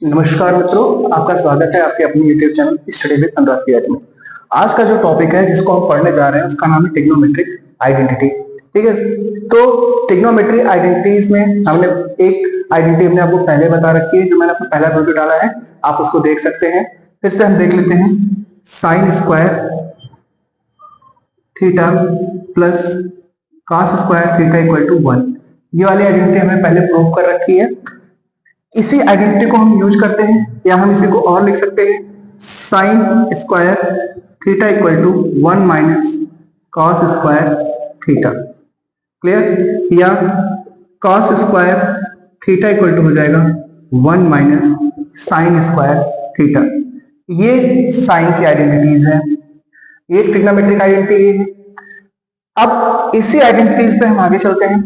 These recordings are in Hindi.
नमस्कार मित्रों, आपका स्वागत है आपके अपने YouTube चैनल स्टडी विद अनुराग तिवारी में। आज का जो टॉपिक है जिसको हम पढ़ने जा रहे हैं उसका नाम है ट्रिग्नोमेट्रिक आइडेंटिटी। ठीक है, तो ट्रिग्नोमेट्रिक आइडेंटिटीज में हमने एक आइडेंटिटी हमने आपको पहले बता रखी है, जो मैंने आपको पहला वीडियो डाला है, आप उसको देख सकते हैं। फिर से हम देख लेते हैं, sine square theta plus cos square theta equal to 1। ये वाली आइडेंटिटी हमने पहले प्रूव कर रखी है। इसी आइडेंटिटी को हम यूज करते हैं, या हम इसी को और लिख सकते हैं, sine square theta equal to 1 minus cos square theta. Clear? या cos square theta equal to हो जाएगा 1 माइनस साइन स्क्वायर थीटा। ये साइन की आइडेंटिटीज है, ये ट्रिग्नोमेट्रिक आइडेंटिटी है। अब इसी आइडेंटिटीज पे हम आगे चलते हैं।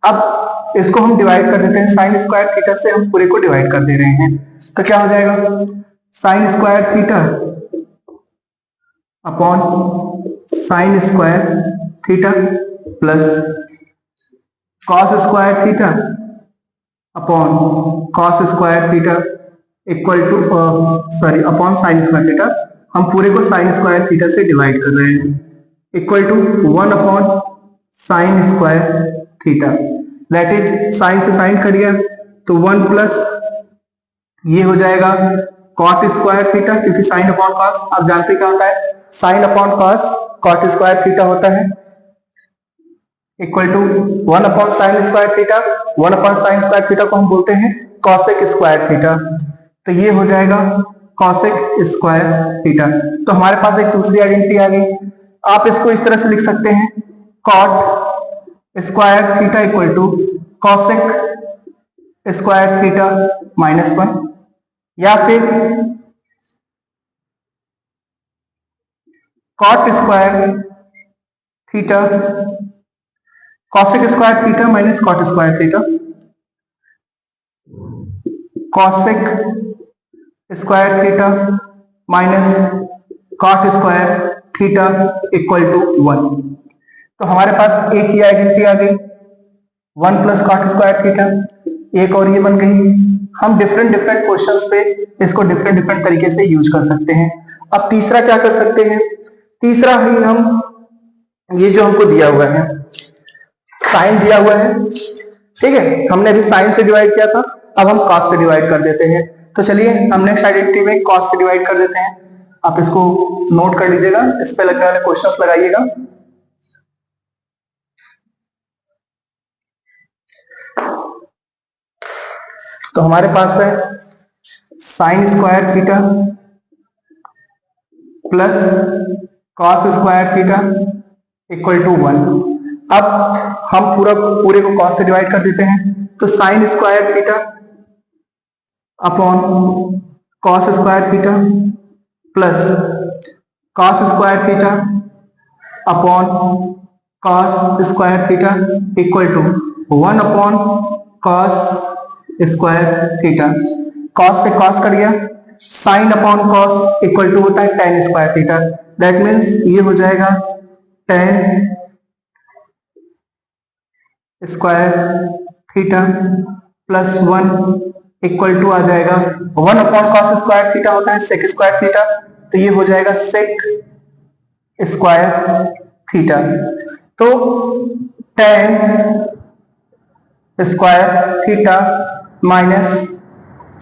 अब इसको हम डिवाइड कर देते हैं, साइन स्क्वायर थीटा से हम पूरे को डिवाइड कर दे रहे हैं, तो क्या हो जाएगा, sine square theta upon sine square theta plus cos square theta upon cos square theta equal to upon sine square theta. हम पूरे को साइन स्क्वायर थीटा से डिवाइड कर रहे हैं, equal to 1 upon sine square theta. That is sine से साइन कट गया तो 1 प्लस ये हो जाएगा कॉट स्क्वायर थीटा, क्योंकि साइन अपॉन कॉस आप जानते क्या होता है, sine upon cos cot square theta होता है, equal to 1 upon sine square theta. 1 upon sine square theta को हम बोलते हैं कॉसेक स्क्वायर थीटा, तो ये हो जाएगा कॉसेक स्क्वायर थीटा। तो हमारे पास एक दूसरी आइडेंटिटी आ गई। आप इसको इस तरह से लिख सकते हैं, cot square theta equal to cosec square theta minus 1, या फिर cot square theta cosec square theta minus cot square theta, cosec square theta minus cot square theta equal to 1। तो हमारे पास एक ही आइडेंटिटी आ गई, 1 प्लस कॉट स्क्वायर थीटा, एक और ये बन गई। हम डिफरेंट डिफरेंट क्वेश्चंस पे इसको डिफरेंट डिफरेंट तरीके से यूज कर सकते हैं। अब तीसरा क्या कर सकते हैं, तीसरा ही हम ये जो हमको दिया हुआ है, साइन दिया हुआ है, ठीक है, हमने अभी साइन से डिवाइड किया था, अब हम कॉस से डिवाइड कर देते हैं। तो चलिए हम नेक्स्ट आइडेंटिटी में कॉस से डिवाइड कर देते हैं। आप इसको नोट कर लीजिएगा, इस पे लगने वाले क्वेश्चंस लगाइएगा। तो हमारे पास है sine square theta plus cos square theta equal to 1। अब हम पूरे को कॉस से डिवाइड कर देते हैं, तो sine square theta upon cos square theta plus cos square theta upon cos square theta equal to 1 upon cos square theta. Cos से कॉस कट गया, sine upon cos equal to होता है tan square theta. That means ये हो जाएगा tan square theta plus 1 equal to आ जाएगा 1 अपॉन कॉस स्क्वायर थीटा होता है सेक स्क्वायर थीटा, तो ये हो जाएगा सेक स्क्वायर थीटा। तो tan square theta minus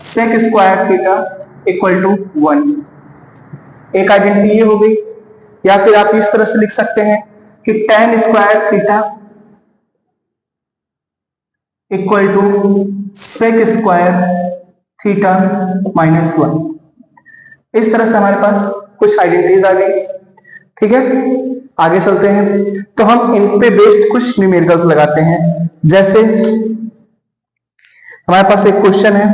sec square theta equal to 1। एक आइडेंटिटी ये हो गई। या फिर आप इस तरह से लिख सकते हैं कि tan square theta equal to sec square theta minus 1। इस तरह से हमारे पास कुछ आइडेंटिटीज आ गई। ठीक है, आगे चलते हैं। तो हम इन पे बेस्ड कुछ न्यूमेरिकल्स लगाते हैं। जैसे हमारे पास एक क्वेश्चन है,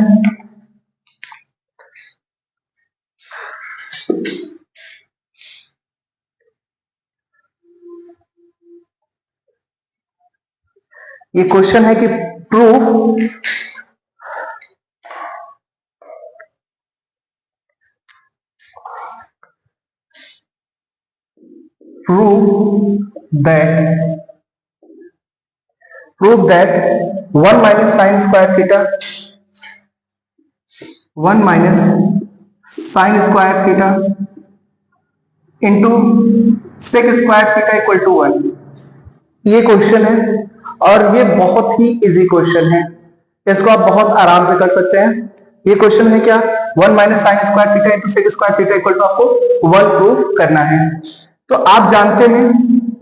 ये क्वेश्चन है कि proof that 1 minus sin square theta 1 minus sine square theta into sec square theta equal to 1। ये क्वेश्चन है और ये बहुत ही इजी क्वेश्चन है, इसको आप बहुत आराम से कर सकते हैं। ये क्वेश्चन है क्या, 1 minus sine square theta into sec square theta equal to आपको 1 प्रूफ करना है। तो आप जानते हैं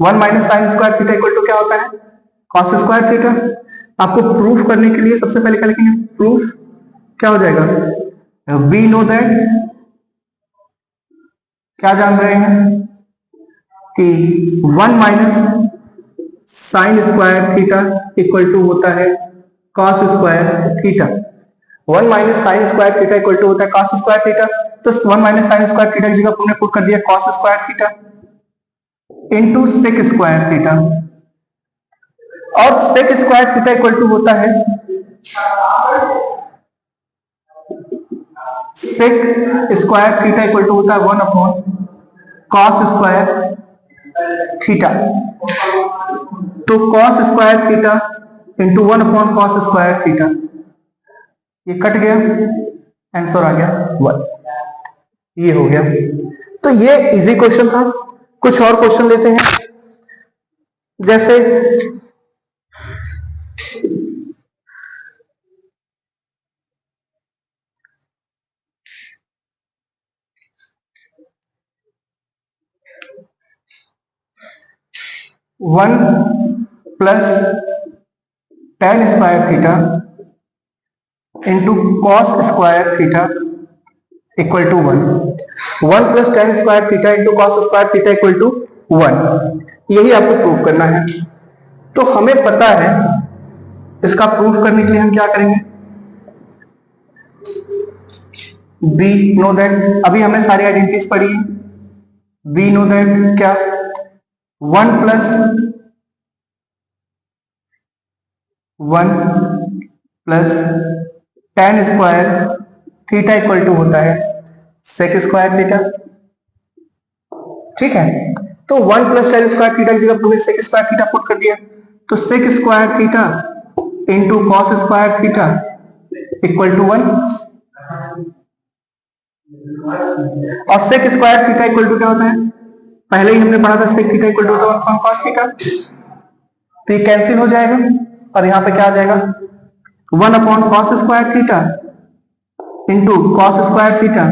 1 minus sine square theta equal to क्या होता है, कॉस स्क्वायर थीटा। आपको प्रूफ करने के लिए सबसे पहले क्या लिखेंगे, प्रूफ क्या हो जाएगा, वी नो दैट, क्या जान रहे हैं कि 1 minus sine square theta equal to होता है cos square theta. 1 minus sine square theta equal to होता है कॉस स्क्वायर थीटा। तो 1 माइनस साइन स्क्वायर थीटा की जगह हमने पुट कर दिया cos square theta into sec square theta, और sec square theta equal to होता है sec square theta equal to होता है 1 अपॉन कॉस स्क्वायर थीटा। तो cos square theta into 1 upon cos square theta, ये कट गया, आंसर आ गया 1। ये हो गया। तो ये इजी क्वेश्चन था। कुछ और क्वेश्चन लेते हैं, जैसे 1 plus tan square theta into cos square theta equal to 1। 1 plus tan square theta into cos square theta equal to 1, यही आपको प्रूव करना है। तो हमें पता है, इसका प्रूफ करने के लिए हम क्या करेंगे, वी नो दैट, अभी हमने सारी आइडेंटिटीज पढ़ी है। वी नो दैट क्या, 1 plus 1 plus tan square theta equal to होता है सेक स्क्वायर थीटा। ठीक है, तो 1 प्लस tan स्क्वायर थीटा की जगह हमने सेक स्क्वायर थीटा पुट कर दिया, तो sec square theta into cos square theta equal to 1, और sec square theta equal to क्या होता है, पहले ही हमने पढ़ा था सेक थीटा इक्वल टू होता है 1 कॉस थीटा। तो ये कैंसिल हो जाएगा और यहां पे क्या आ जाएगा, 1 upon cos square theta into cos square theta,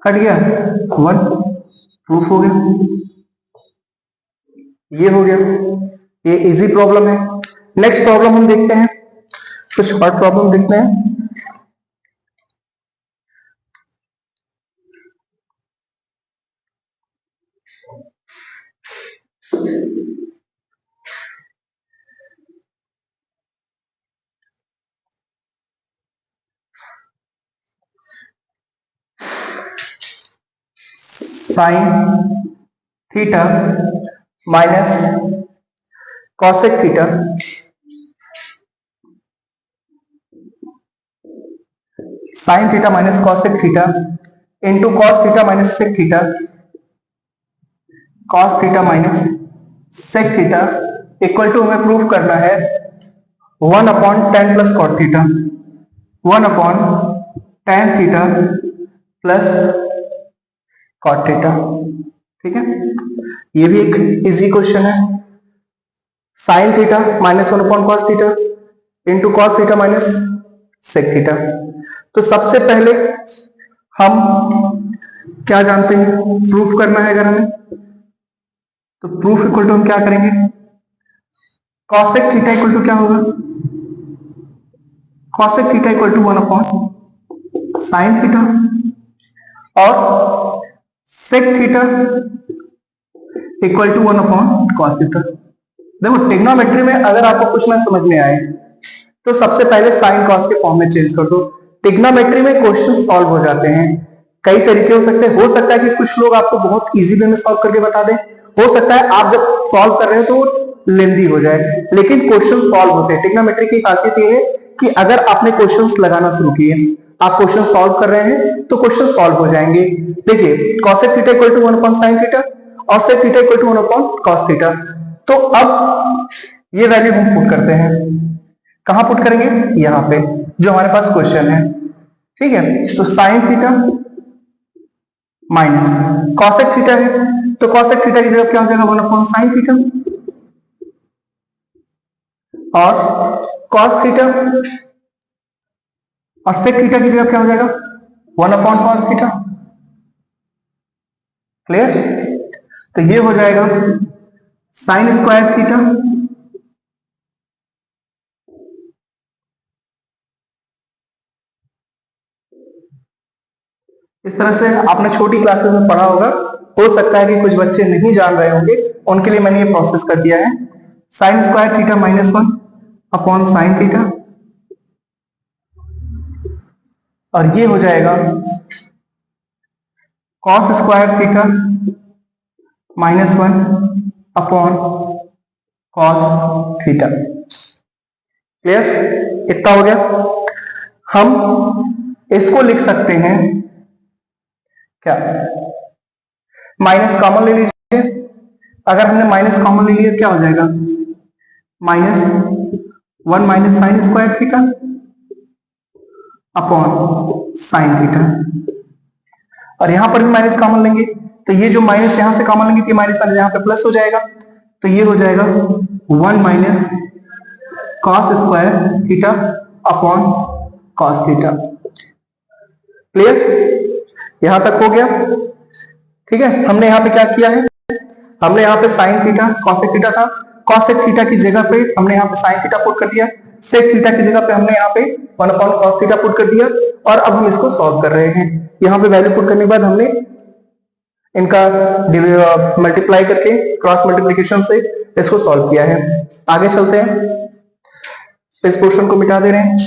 cut गया 1, प्रूफ हो गया। ये हो गया, ये इजी प्रॉब्लम है। नेक्स्ट प्रॉब्लम हम देखते हैं, कुछ और प्रॉब्लम देखते हैं। Sine theta minus cosec theta sine theta minus cosec theta into cos theta minus sec theta, cos theta minus sec theta equal to हमें प्रूव करना है 1 upon tan plus cot theta, 1 upon ten theta plus cot theta. ठीक है, ये भी एक इजी क्वेश्चन है। Sine theta minus 1 upon cos theta into cos theta minus sec theta. तो सबसे पहले हम क्या जानते हैं, प्रूफ करना है अगर हमें, तो प्रूफ इक्वल टू हम क्या करेंगे, कॉसेक थीटा इक्वल टू क्या होगा, cosec theta equal to 1 upon sine theta, और sec theta equal to 1 upon cos theta. देखो ट्रिग्नोमेट्री में अगर आपको कुछ ना समझ में आए तो सबसे पहले साइन कॉस के फॉर्म में चेंज कर दो। ट्रिग्नोमेट्री में क्वेश्चन सॉल्व हो जाते हैं, कई तरीके हो सकता है कि कुछ लोग आपको बहुत इजी वे में सॉल्व करके बता दें, हो सकता है आप जब सॉल्व कर रहे हो तो लेंदी हो जाए, लेकिन क्वेश्चन सॉल्व होते हैं। ट्रिग्नोमेट्री की खासियत ये है कि अगर आपने क्वेश्चंस लगाना शुरू किए, आप क्वेश्चन सॉल्व कर रहे हैं तो क्वेश्चन सॉल्व हो जाएंगे। देखिए cosec theta equal to 1 upon sine theta और sec theta equal to 1 upon cos theta. तो अब ये वैल्यू हम पुट करते हैं, कहां पुट करेंगे, यहां पे जो हमारे पास क्वेश्चन है। ठीक है, तो sign theta minus cosec theta है, तो कॉसेक थीटा की जगह क्या हो जाएगा 1/sin थीटा, और कॉस थीटा और सेक थीटा की जगह क्या हो जाएगा 1/cos थीटा। क्लियर? तो ये हो जाएगा साइन स्क्वायर थीटा इस तरह से आपने छोटी क्लासेस में पढ़ा होगा, हो सकता है कि कुछ बच्चे नहीं जान रहे होंगे, उनके लिए मैंने ये प्रोसेस कर दिया है। Sine square theta -1/sin theta, और ये हो जाएगा cos square theta -1/cos theta. Clear? इतना हो गया। हम इसको लिख सकते हैं क्या, माइनस कॉमन ले लीजिए। अगर हमने माइनस कॉमन ले लिया क्या हो जाएगा -1 - sin square theta upon sine theta, और यहां पर भी माइनस कॉमन लेंगे तो ये जो माइनस यहां से कॉमन लेंगे, माइनस वाले यहां पे प्लस हो जाएगा, तो ये हो जाएगा 1 - cos square theta upon cos theta. Clear? यहां तक हो गया। ठीक है, हमने यहां पे क्या किया है, हमने यहाँ पे साइन थीटा कॉसेक थीटा था, कॉसेक थीटा की जगह पे हमने यहाँ पे साइन थीटा पुट कर दिया, सेक थीटा की जगह पे हमने यहाँ पे 1/cos थीटा पुट कर दिया, और अब हम इसको सॉल्व कर रहे हैं। यहाँ पे वैल्यू पुट करने के बाद हमने इनका मल्टीप्लाई करके क्रॉस मल्टीप्लिकेशन से इसको सॉल्व किया है। आगे चलते हैं, इस पोर्शन को मिटा दे रहे हैं।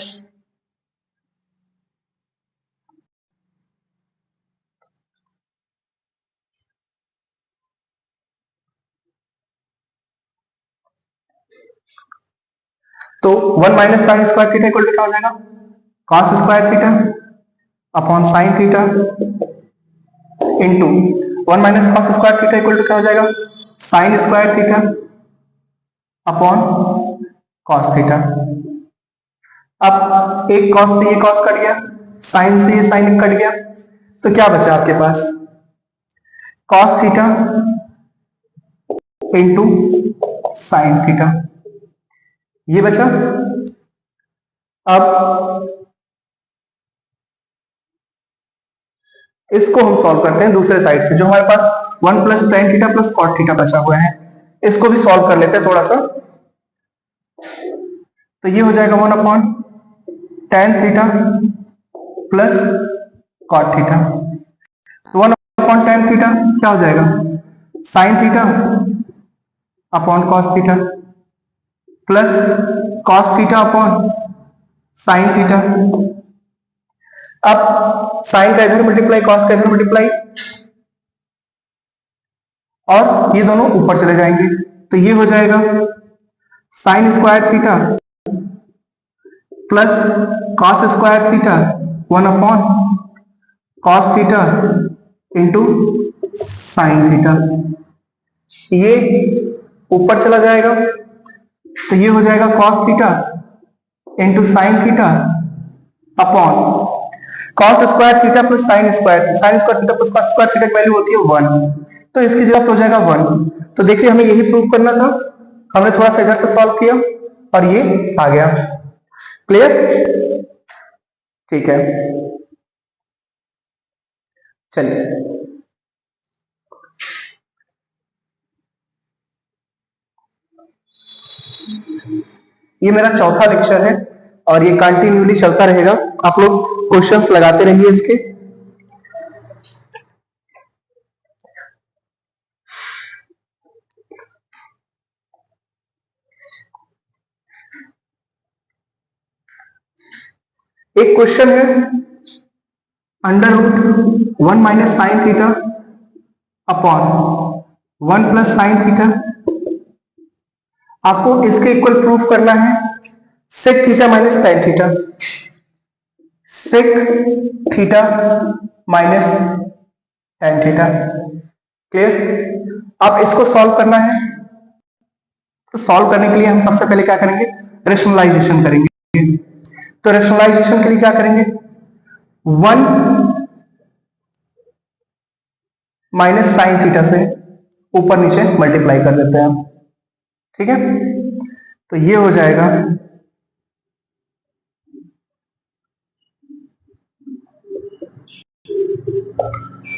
तो 1 - sin square theta equal to क्या हो जाएगा cos square theta upon sine theta into 1 - cos square theta equal to क्या हो जाएगा sine square theta upon cos theta. अब एक cos से ये cos कट गया, साइन से ये साइन कट गया, तो क्या बचा आपके पास cos theta into sine theta, ये बचा। अब इसको हम सॉल्व करते हैं दूसरे साइड से, जो हमारे पास 1 + tan थीटा + cot थीटा बचा हुआ है, इसको भी सॉल्व कर लेते हैं थोड़ा सा। तो ये हो जाएगा 1/tan theta plus cot theta, तो 1/tan थीटा क्या हो जाएगा sign theta upon cos theta plus cos theta upon sine theta. अब साइन का इधर मल्टीप्लाई, cos का इधर मल्टीप्लाई, और ये दोनों ऊपर चले जाएंगे, तो ये हो जाएगा sine square theta plus cos square theta 1/cos theta into sine theta, ये ऊपर चला जाएगा, तो ये हो जाएगा cos theta into sine theta upon cos square theta plus sign square theta plus cos square theta की वैल्यू होती है 1, तो इसकी जगह पे हो जाएगा 1। तो देखिए हमें यही प्रूव करना था, हमने थोड़ा सा इधर से सॉल्व किया और ये आ गया। क्लियर? ठीक है, चलिए ये मेरा चौथा लेक्चर है और ये कंटिन्यूली चलता रहेगा, आप लोग क्वेश्चंस लगाते रहिए इसके। एक क्वेश्चन है √1 - sin theta upon 1 + sin theta, आपको इसके इक्वल प्रूफ करना है sec theta minus tan theta, sec theta minus tan theta. Clear? अब इसको सॉल्व करना है, तो सॉल्व करने के लिए हम सबसे पहले क्या करेंगे रेशनलाइजेशन करेंगे। तो रेशनलाइजेशन के लिए क्या करेंगे, 1 माइनस साइन थीटा से ऊपर नीचे मल्टीप्लाई कर देते हैं। ठीक है, तो ये हो जाएगा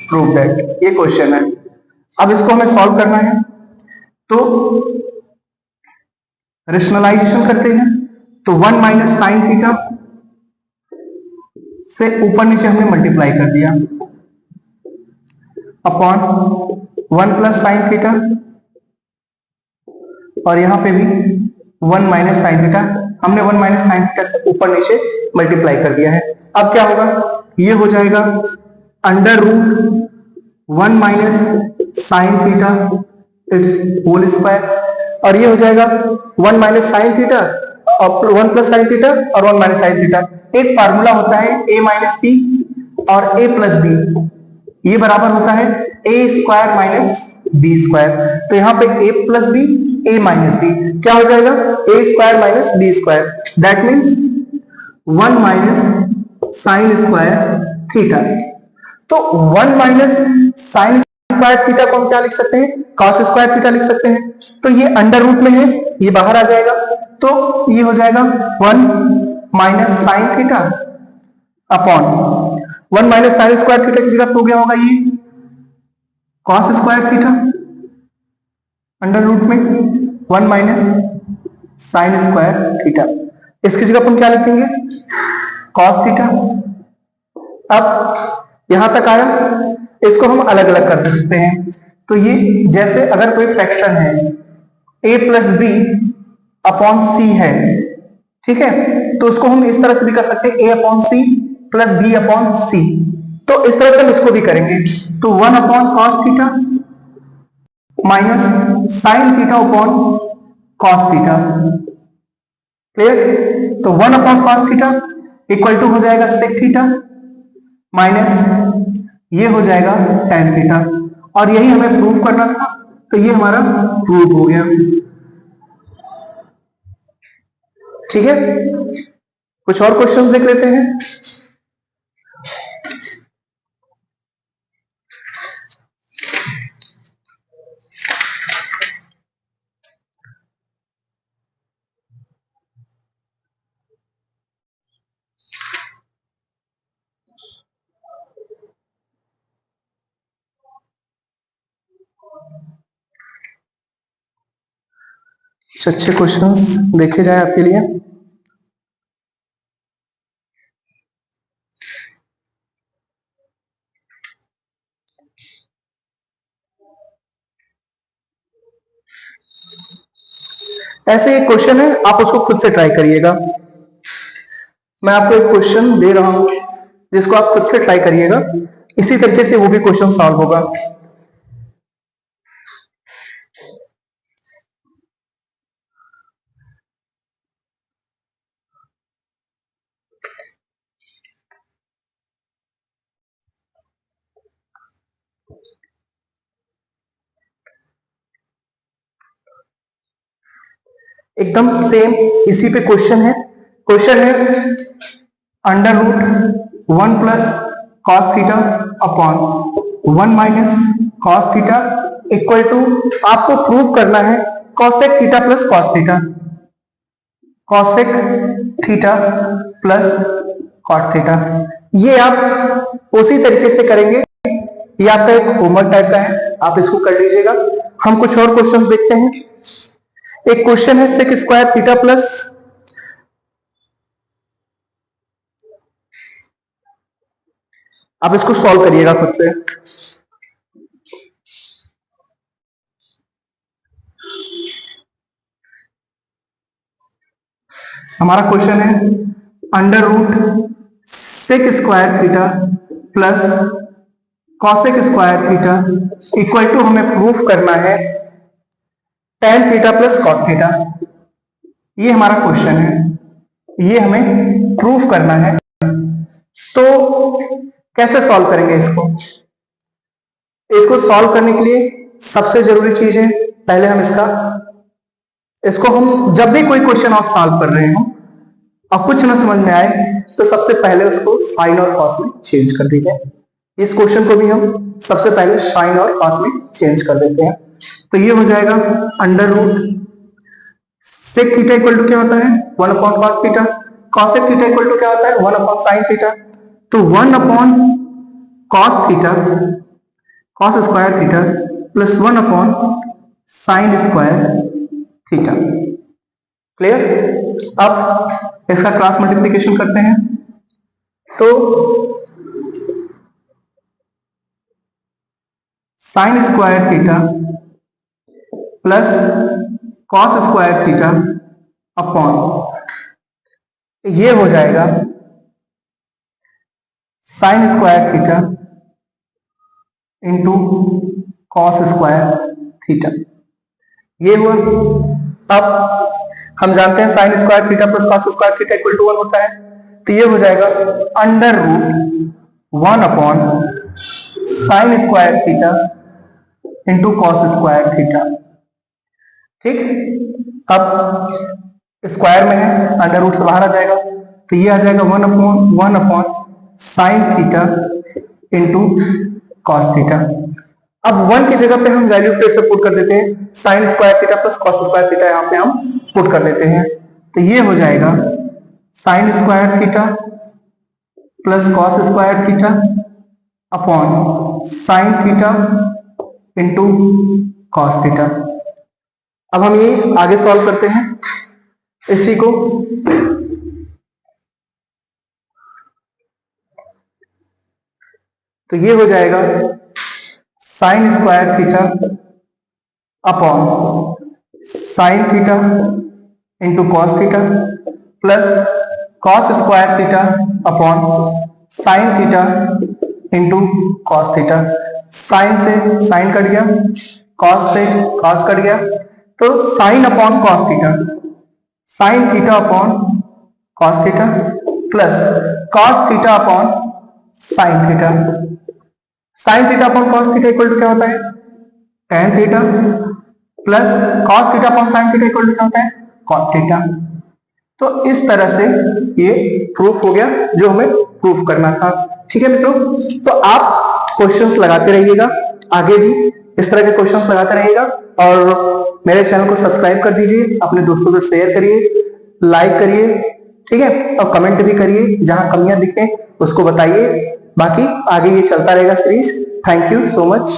प्रूव दैट। ये क्वेश्चन है। अब इसको हमें सॉल्व करना है, तो रेशनलाइजेशन करते हैं। तो 1 माइनस साइन थीटा से ऊपर नीचे हमने मल्टीप्लाई कर दिया अपॉन 1 प्लस साइन थीटा, और यहां पे भी 1 माइनस साइन थीटा, हमने 1 माइनस साइन थीटा से ऊपर नीचे मल्टीप्लाई कर दिया है। अब क्या होगा, ये हो जाएगा under root 1 minus sine theta it's whole square, और ये हो जाएगा 1 माइनस साइन थीटा और 1 प्लस साइन थीटा और 1 माइनस साइन थीटा। एक फार्मूला होता है a माइनस बी और a प्लस बी, ये बराबर होता है a square minus B square. तो यहाँ पे a plus B, a minus B क्या हो जाएगा, a square minus B square, that means 1 minus sine square theta. तो 1 माइनस साइन स्क्वायर थीटा को हम क्या लिख सकते हैं, कॉस स्क्वायर थीटा लिख सकते हैं। तो ये अंडर रूट में है, ये बाहर आ जाएगा, तो ये हो जाएगा 1 minus sine theta upon 1 minus sine square theta की जगह हो गया होगा ये cos square theta under root में 1 माइनस साइन स्क्वायर थीटा। इसकी जगह अपन क्या लिखेंगे, कॉस थीटा। अब यहां तक आया, इसको हम अलग अलग कर सकते हैं। तो ये जैसे अगर कोई फ्रैक्शन है a प्लस बी अपॉन सी है, ठीक है, तो उसको हम इस तरह से भी कर सकते हैं a upon C plus B upon C. तो इस तरह से हम इसको भी करेंगे। तो 1 upon cos theta minus sine theta upon cos theta, clear. तो 1 upon cos theta equal to हो जाएगा सेक थीटा माइनस ये हो जाएगा tan थीटा, और यही हमें प्रूव करना था, तो ये हमारा प्रूव हो गया। ठीक है, कुछ और क्वेश्चंस देख लेते हैं। अच्छे क्वेश्चंस देखे जाए आपके लिए। ऐसे एक क्वेश्चन है, आप उसको खुद से ट्राई करिएगा। मैं आपको एक क्वेश्चन दे रहा हूं जिसको आप खुद से ट्राई करिएगा, इसी तरीके से वो भी क्वेश्चन सॉल्व होगा। एकदम सेम इसी पे क्वेश्चन है। क्वेश्चन है under root 1 plus cos theta upon 1 minus cos theta equal to, आपको प्रूव करना है cosec theta plus cos theta, cosec theta plus cot theta. ये आप उसी तरीके से करेंगे, ये आपका एक होमवर्क टाइप का है, आप इसको कर लीजिएगा। हम कुछ और क्वेश्चंस देखते हैं। एक क्वेश्चन है सेक स्क्वायर थीटा प्लस, आप इसको सॉल्व करिएगा खुद से। हमारा क्वेश्चन है under root sec square theta plus cosec square theta equal to, हमें प्रूफ करना है tan theta plus cot theta. ये हमारा क्वेश्चन है, ये हमें प्रूफ करना है। तो कैसे सॉल्व करेंगे इसको, इसको सॉल्व करने के लिए सबसे जरूरी चीज है, पहले हम इसको हम जब भी कोई क्वेश्चन आप सॉल्व कर रहे हो और कुछ ना समझ में आए तो सबसे पहले उसको साइन और कॉस में चेंज कर दीजिए। इस क्वेश्चन को भी हम सबसे पहले साइन और कॉस में चेंज कर देते हैं। तो ये हो जाएगा under root sec theta equal to क्या होता है 1 upon cos theta, cosec theta equal to क्या होता है 1 अपॉन साइन थीटा। तो 1 upon cos theta cos square theta plus 1 upon sine square theta. Clear? अब इसका क्रॉस मल्टीप्लिकेशन करते हैं तो sine square theta plus cos square theta upon ये हो जाएगा sine square theta into cos square theta. ये हुआ। अब हम जानते हैं sine square theta plus cos square theta equal to 1 होता है। तो ये हो जाएगा under root 1 upon sine square theta into cos square theta. ठीक, अब स्क्वायर में है, अंडर रूट से बाहर आ जाएगा, तो ये आ जाएगा 1 upon sine theta into cos theta. अब 1 की जगह पे हम वैल्यू फिर से पुट कर देते हैं, sine square theta plus cos square theta यहाँ पे हम पुट कर देते हैं। तो ये हो जाएगा sine square theta plus cos square theta upon sine theta into cos theta. अब हम ये आगे सॉल्व करते हैं इसी को। तो ये हो जाएगा sine square theta upon sine theta into cos theta plus cos square theta upon sine theta into cos theta. Sine से साइन कट गया, कॉस से कॉस कट गया, तो sine upon cos theta, sine theta upon cos theta plus cos theta upon sine theta. Sine theta upon cos theta equal to क्या होता है tan theta plus cos theta upon sine theta equal to क्या होता है cot थीटा। तो इस तरह से ये प्रूफ हो गया जो हमें प्रूफ करना था। ठीक है मित्रों, तो आप क्वेश्चंस लगाते रहिएगा, आगे भी इस तरह के क्वेश्चंस लगाते रहिएगा और मेरे चैनल को सब्सक्राइब कर दीजिए, अपने दोस्तों से शेयर करिए, लाइक करिए, ठीक है, और कमेंट भी करिए, जहां कमियां दिखे उसको बताइए। बाकी आगे ये चलता रहेगा series. Thank you so much.